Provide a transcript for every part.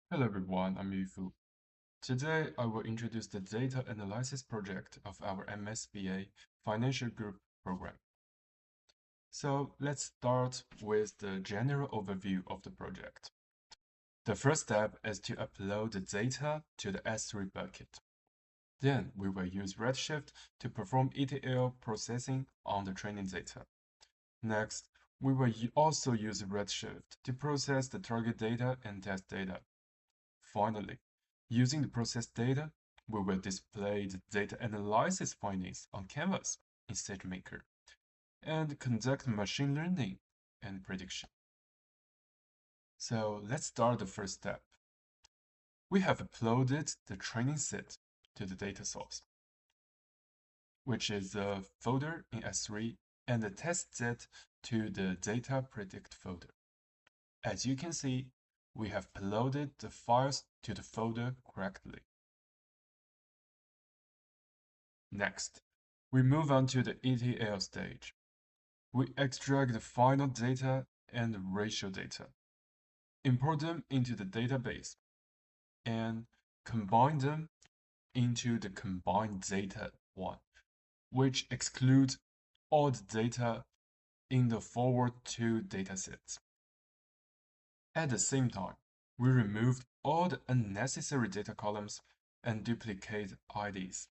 Hello everyone, I'm ofYu. Today I will introduce the data analysis project of our MSBA Financial Group program. So let's start with the general overview of the project. The first step is to upload the data to the S3 bucket. Then we will use Redshift to perform ETL processing on the training data. Next, we will also use Redshift to process the target data and test data. Finally, using the processed data, we will display the data analysis findings on Canvas in SageMaker and conduct machine learning and prediction. So let's start the first step. We have uploaded the training set to the data source, which is a folder in S3, and the test set to the data predict folder. As you can see, we have uploaded the files to the folder correctly. Next, we move on to the ETL stage. We extract the final data and the ratio data, import them into the database, and combine them into the combined data one, which excludes all the data in the forward two datasets. At the same time, we removed all the unnecessary data columns and duplicate IDs.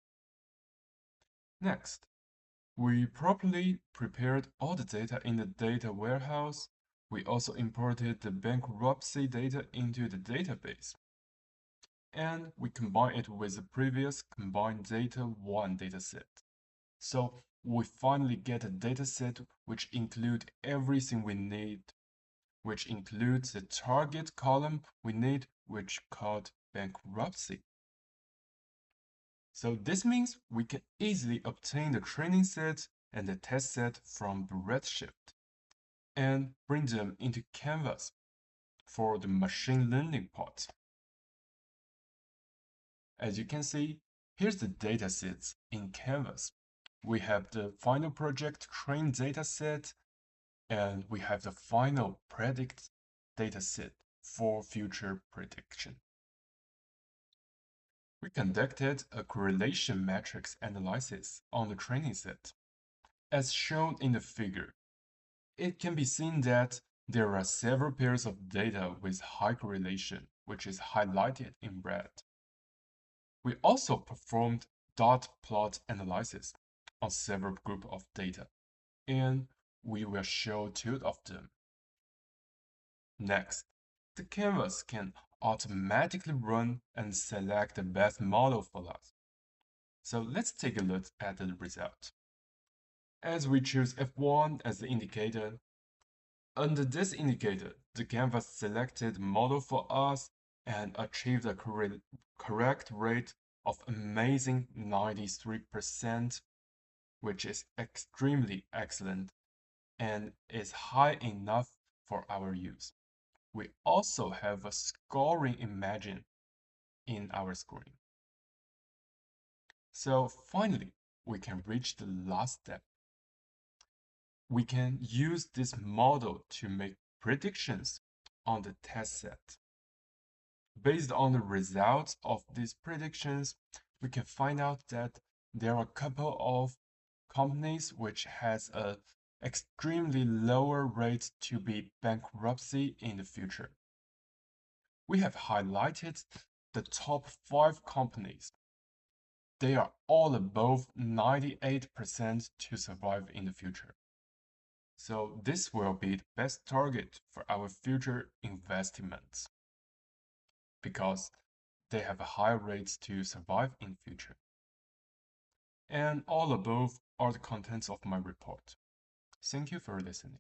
Next, we properly prepared all the data in the data warehouse. We also imported the bankruptcy data into the database. And we combine it with the previous combined data one dataset. So we finally get a dataset which includes everything we need, which includes the target column we need, which called bankruptcy. So this means we can easily obtain the training set and the test set from the Redshift and bring them into Canvas for the machine learning part. As you can see, here's the datasets in Canvas. We have the final project train dataset, and we have the final predict dataset for future prediction. We conducted a correlation matrix analysis on the training set. As shown in the figure, it can be seen that there are several pairs of data with high correlation, which is highlighted in red. We also performed dot plot analysis on several groups of data, and we will show two of them. Next, the canvas can automatically run and select the best model for us. So let's take a look at the result. As we choose F1 as the indicator, under this indicator, the canvas selected model for us and achieved a correct rate of amazing 93%, which is extremely excellent and is high enough for our use. We also have a scoring imagine in our screen. So finally, we can reach the last step. We can use this model to make predictions on the test set. Based on the results of these predictions, we can find out that there are a couple of companies which has a extremely lower rate to be bankruptcy in the future. We have highlighted the top 5 companies. They are all above 98% to survive in the future. So this will be the best target for our future investments because they have a high rates to survive in future. And all above are the contents of my report. Thank you for listening.